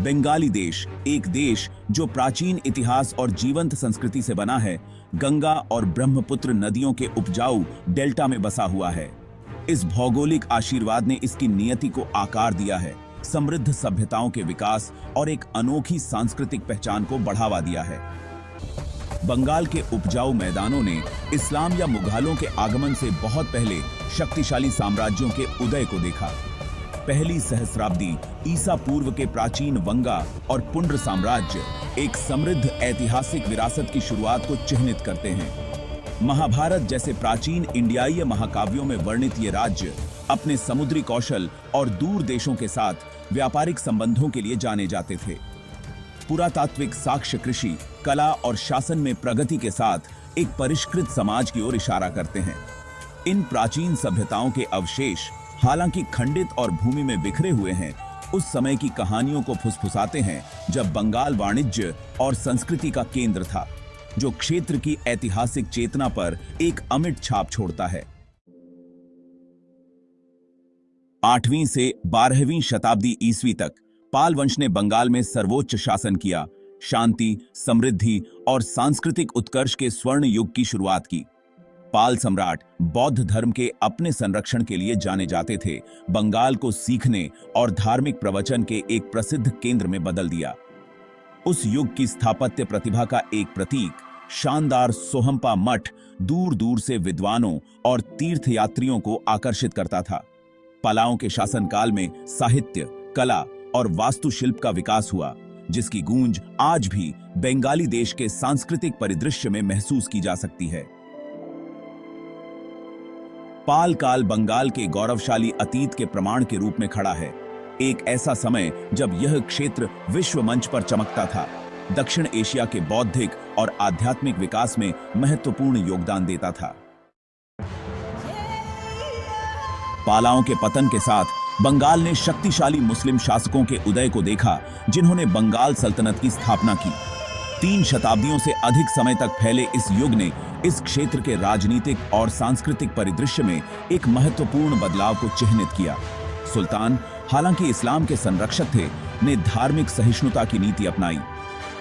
बंगाली देश, एक देश जो प्राचीन इतिहास और जीवंत संस्कृति से बना है, गंगा और ब्रह्मपुत्र नदियों के उपजाऊ डेल्टा में बसा हुआ है। इस भौगोलिक आशीर्वाद ने इसकी नियति को आकार दिया है, समृद्ध सभ्यताओं के विकास और एक अनोखी सांस्कृतिक पहचान को बढ़ावा दिया है। बंगाल के उपजाऊ मैदानों ने इस्लाम या मुगलों के आगमन से बहुत पहले शक्तिशाली साम्राज्यों के उदय को देखा। पहली सहस्राब्दी ईसा पूर्व के प्राचीन वंगा और पुंड्र साम्राज्य एक समृद्ध ऐतिहासिक विरासत की शुरुआत को चिह्नित करते हैं। महाभारत जैसे प्राचीन इंडियाई महाकाव्यों में वर्णित ये राज्य अपने समुद्री कौशल और दूर देशों के साथ व्यापारिक संबंधों के लिए जाने जाते थे। पुरातात्विक साक्ष्य कृषि, कला और शासन में प्रगति के साथ एक परिष्कृत समाज की ओर इशारा करते हैं। इन प्राचीन सभ्यताओं के अवशेष हालांकि खंडित और भूमि में बिखरे हुए हैं, उस समय की कहानियों को फुसफुसाते हैं जब बंगाल वाणिज्य और संस्कृति का केंद्र था, जो क्षेत्र की ऐतिहासिक चेतना पर एक अमिट छाप छोड़ता है। 8वीं से 12वीं शताब्दी ईस्वी तक पाल वंश ने बंगाल में सर्वोच्च शासन किया, शांति, समृद्धि और सांस्कृतिक उत्कर्ष के स्वर्ण युग की शुरुआत की। पाल सम्राट बौद्ध धर्म के अपने संरक्षण के लिए जाने जाते थे, बंगाल को सीखने और धार्मिक प्रवचन के एक प्रसिद्ध केंद्र में बदल दिया। उस युग की स्थापत्य प्रतिभा का एक प्रतीक, शानदार सोहंपा मठ दूर दूर से विद्वानों और तीर्थयात्रियों को आकर्षित करता था। पालाओं के शासनकाल में साहित्य, कला और वास्तुशिल्प का विकास हुआ, जिसकी गूंज आज भी बंगाली देश के सांस्कृतिक परिदृश्य में महसूस की जा सकती है। पाल काल बंगाल के गौरवशाली अतीत के प्रमाण के रूप में खड़ा है, एक ऐसा समय जब यह क्षेत्र विश्व मंच पर चमकता था, दक्षिण एशिया के बौद्धिक और आध्यात्मिक विकास में महत्वपूर्ण योगदान देता था। पालाओं के पतन के साथ बंगाल ने शक्तिशाली मुस्लिम शासकों के उदय को देखा, जिन्होंने बंगाल सल्तनत की स्थापना की। 3 शताब्दियों से अधिक समय तक फैले इस युग ने इस क्षेत्र के राजनीतिक और सांस्कृतिक परिदृश्य में एक महत्वपूर्ण बदलाव को चिह्नित किया। सुल्तान, हालांकि इस्लाम के संरक्षक थे, ने धार्मिक सहिष्णुता की नीति अपनाई,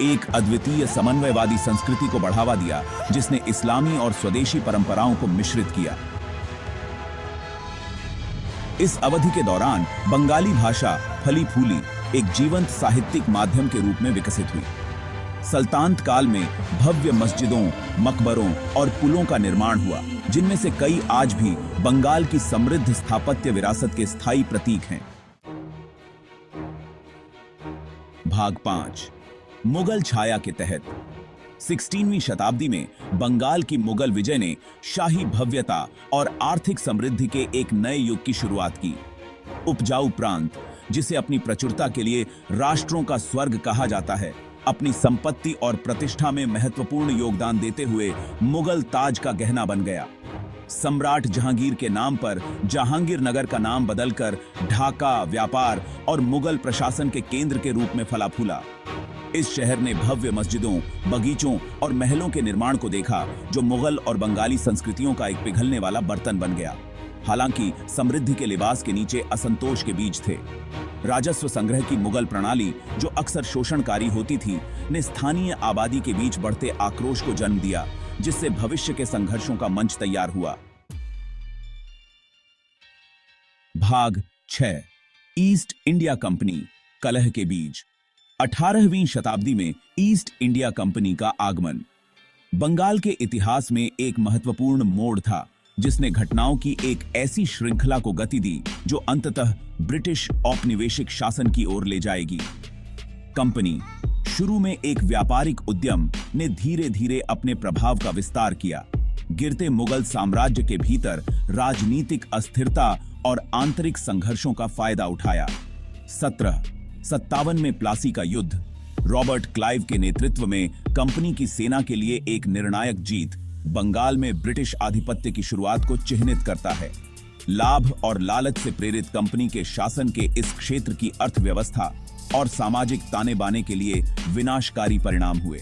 एक अद्वितीय समन्वयवादी संस्कृति को बढ़ावा दिया, जिसने इस्लामी और स्वदेशी परंपराओं को मिश्रित किया। इस अवधि के दौरान बंगाली भाषा फली फूली एक जीवंत साहित्यिक माध्यम के रूप में विकसित हुई। सल्तनत काल में भव्य मस्जिदों, मकबरों और पुलों का निर्माण हुआ, जिनमें से कई आज भी बंगाल की समृद्ध स्थापत्य विरासत के स्थायी प्रतीक हैं। भाग 5, मुगल छाया के तहत। 16वीं शताब्दी में बंगाल की मुगल विजय ने शाही भव्यता और आर्थिक समृद्धि के एक नए युग की शुरुआत की। उपजाऊ प्रांत, जिसे अपनी प्रचुरता के लिए राष्ट्रों का स्वर्ग कहा जाता है, अपनी संपत्ति और प्रतिष्ठा में महत्वपूर्ण योगदान देते हुए मुगल ताज का गहना बन गया। सम्राट जहांगीर के नाम पर जहांगीर नगर का नाम बदलकर ढाका व्यापार और मुगल प्रशासन के केंद्र के रूप में फला फूला। इस शहर ने भव्य मस्जिदों, बगीचों और महलों के निर्माण को देखा, जो मुगल और बंगाली संस्कृतियों का एक पिघलने वाला बर्तन बन गया। हालांकि समृद्धि के लिबास के नीचे असंतोष के बीज थे। राजस्व संग्रह की मुगल प्रणाली, जो अक्सर शोषणकारी होती थी, ने स्थानीय आबादी के बीच बढ़ते आक्रोश को जन्म दिया, जिससे भविष्य के संघर्षों का मंच तैयार हुआ। भाग 6, ईस्ट इंडिया कंपनी, कलह के बीज। 18वीं शताब्दी में ईस्ट इंडिया कंपनी का आगमन बंगाल के इतिहास में एक महत्वपूर्ण मोड़ था, जिसने घटनाओं की एक ऐसी श्रृंखला को गति दी जो अंततः ब्रिटिश औपनिवेशिक शासन की ओर ले जाएगी। कंपनी, शुरू में एक व्यापारिक उद्यम, ने धीरे धीरे अपने प्रभाव का विस्तार किया। गिरते मुगल साम्राज्य के भीतर राजनीतिक अस्थिरता और आंतरिक संघर्षों का फायदा उठाया। 1757 में प्लासी का युद्ध, रॉबर्ट क्लाइव के नेतृत्व में कंपनी की सेना के लिए एक निर्णायक जीत, बंगाल में ब्रिटिश आधिपत्य की शुरुआत को चिह्नित करता है। लाभ और लालच से प्रेरित कंपनी के शासन के इस क्षेत्र की अर्थव्यवस्था और सामाजिक ताने बाने के लिए विनाशकारी परिणाम हुए।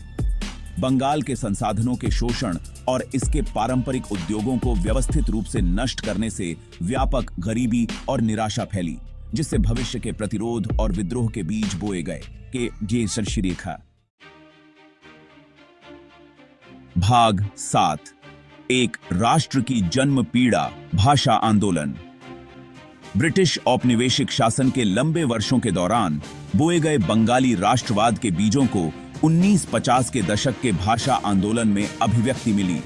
बंगाल के संसाधनों के शोषण और इसके पारंपरिक उद्योगों को व्यवस्थित रूप से नष्ट करने से व्यापक गरीबी और निराशा फैली, जिससे भविष्य के प्रतिरोध और विद्रोह के बीज बोए गए। के ये रेखा। भाग 7। एक राष्ट्र की जन्म पीड़ा, भाषा आंदोलन। ब्रिटिश औपनिवेशिक शासन के लंबे वर्षों के दौरान बोए गए बंगाली राष्ट्रवाद के बीजों को 1950 के दशक के भाषा आंदोलन में अभिव्यक्ति मिली।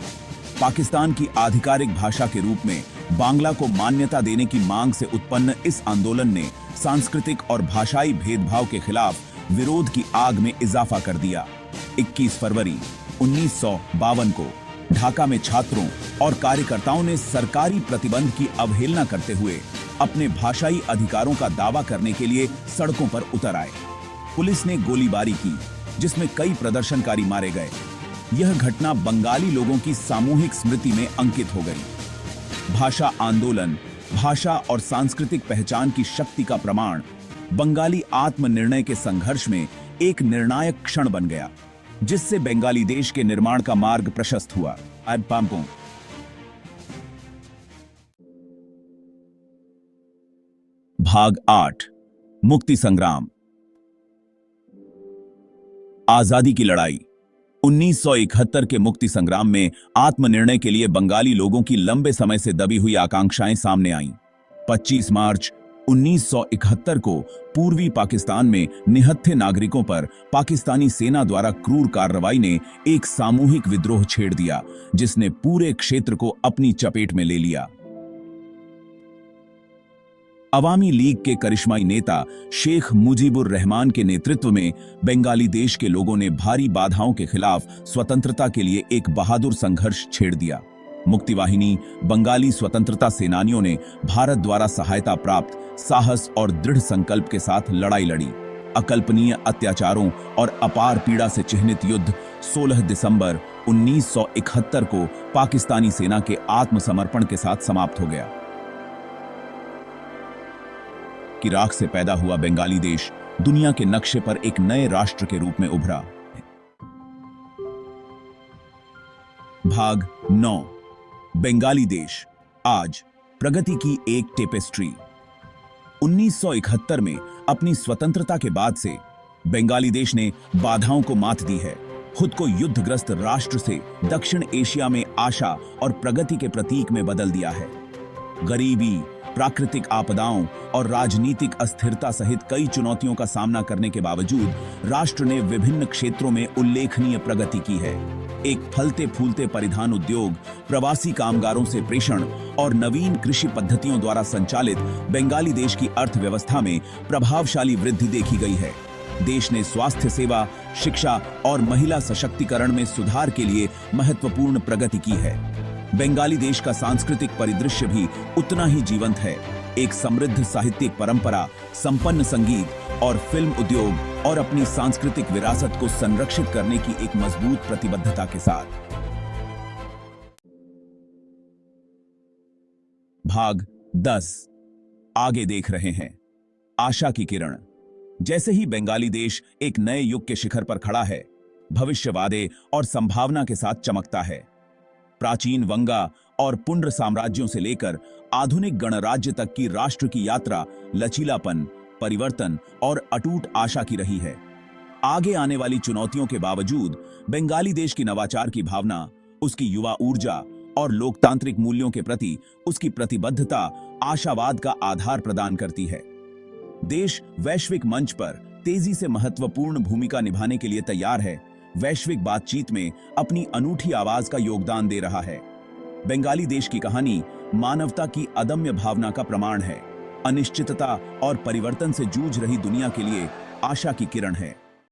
पाकिस्तान की आधिकारिक भाषा के रूप में बांग्ला को मान्यता देने की मांग से उत्पन्न इस आंदोलन ने सांस्कृतिक और भाषाई भेदभाव के खिलाफ विरोध की आग में इजाफा कर दिया। 21 फरवरी 1952 को ढाका में छात्रों और कार्यकर्ताओं ने सरकारी प्रतिबंध की अवहेलना करते हुए अपने भाषाई अधिकारों का दावा करने के लिए सड़कों पर उतर आए। पुलिस ने गोलीबारी की, जिसमें कई प्रदर्शनकारी मारे गए। यह घटना बंगाली लोगों की सामूहिक स्मृति में अंकित हो गई। भाषा आंदोलन भाषा और सांस्कृतिक पहचान की शक्ति का प्रमाण बंगाली आत्मनिर्णय के संघर्ष में एक निर्णायक क्षण बन गया, जिससे बंगाली देश के निर्माण का मार्ग प्रशस्त हुआ। भाग 8। मुक्ति संग्राम। आजादी की लड़ाई। 1971 के मुक्ति संग्राम में आत्मनिर्णय के लिए बंगाली लोगों की लंबे समय से दबी हुई आकांक्षाएं सामने आईं। 25 मार्च 1971 को पूर्वी पाकिस्तान में निहत्थे नागरिकों पर पाकिस्तानी सेना द्वारा क्रूर कार्रवाई ने एक सामूहिक विद्रोह छेड़ दिया, जिसने पूरे क्षेत्र को अपनी चपेट में ले लिया। अवामी लीग के करिश्माई नेता शेख मुजीबुर रहमान के नेतृत्व में बंगाली देश के लोगों ने भारी बाधाओं के खिलाफ स्वतंत्रता के लिए एक बहादुर संघर्ष छेड़ दिया। मुक्ति वाहिनी बंगाली स्वतंत्रता सेनानियों ने भारत द्वारा सहायता प्राप्त साहस और दृढ़ संकल्प के साथ लड़ाई लड़ी। अकल्पनीय अत्याचारों और अपार पीड़ा से चिह्नित युद्ध 16 दिसंबर 1971 को पाकिस्तानी सेना के आत्मसमर्पण के साथ समाप्त हो गया। की राख से पैदा हुआ बंगाली देश दुनिया के नक्शे पर एक नए राष्ट्र के रूप में उभरा। भाग 9। बंगाली देश आज, प्रगति की एक टेपेस्ट्री। 1971 में अपनी स्वतंत्रता के बाद से बंगाली देश ने बाधाओं को मात दी है। खुद को युद्धग्रस्त राष्ट्र से दक्षिण एशिया में आशा और प्रगति के प्रतीक में बदल दिया है। गरीबी, प्राकृतिक आपदाओं और राजनीतिक अस्थिरता सहित कई चुनौतियों का सामना करने के बावजूद राष्ट्र ने विभिन्न क्षेत्रों में उल्लेखनीय प्रगति की है। एक फलते फूलते परिधान उद्योग, प्रवासी कामगारों से प्रेषण और नवीन कृषि पद्धतियों द्वारा संचालित बंगाली देश की अर्थव्यवस्था में प्रभावशाली वृद्धि देखी गई है। देश ने स्वास्थ्य सेवा, शिक्षा और महिला सशक्तिकरण में सुधार के लिए महत्वपूर्ण प्रगति की है। बंगाली देश का सांस्कृतिक परिदृश्य भी उतना ही जीवंत है। एक समृद्ध साहित्यिक परंपरा, संपन्न संगीत और फिल्म उद्योग और अपनी सांस्कृतिक विरासत को संरक्षित करने की एक मजबूत प्रतिबद्धता के साथ। भाग 10। आगे देख रहे हैं। आशा की किरण। जैसे ही बंगाली देश एक नए युग के शिखर पर खड़ा है, भविष्यवादे और संभावना के साथ चमकता है। प्राचीन वंगा और पुंड्र साम्राज्यों से लेकर आधुनिक गणराज्य तक की राष्ट्र की यात्रा लचीलापन, परिवर्तन और अटूट आशा की रही है। आगे आने वाली चुनौतियों के बावजूद बंगाली देश की नवाचार की भावना, उसकी युवा ऊर्जा और लोकतांत्रिक मूल्यों के प्रति उसकी प्रतिबद्धता आशावाद का आधार प्रदान करती है। देश वैश्विक मंच पर तेजी से महत्वपूर्ण भूमिका निभाने के लिए तैयार है, वैश्विक बातचीत में अपनी अनूठी आवाज का योगदान दे रहा है। बंगाली देश की कहानी मानवता की अदम्य भावना का प्रमाण है, अनिश्चितता और परिवर्तन से जूझ रही दुनिया के लिए आशा की किरण है।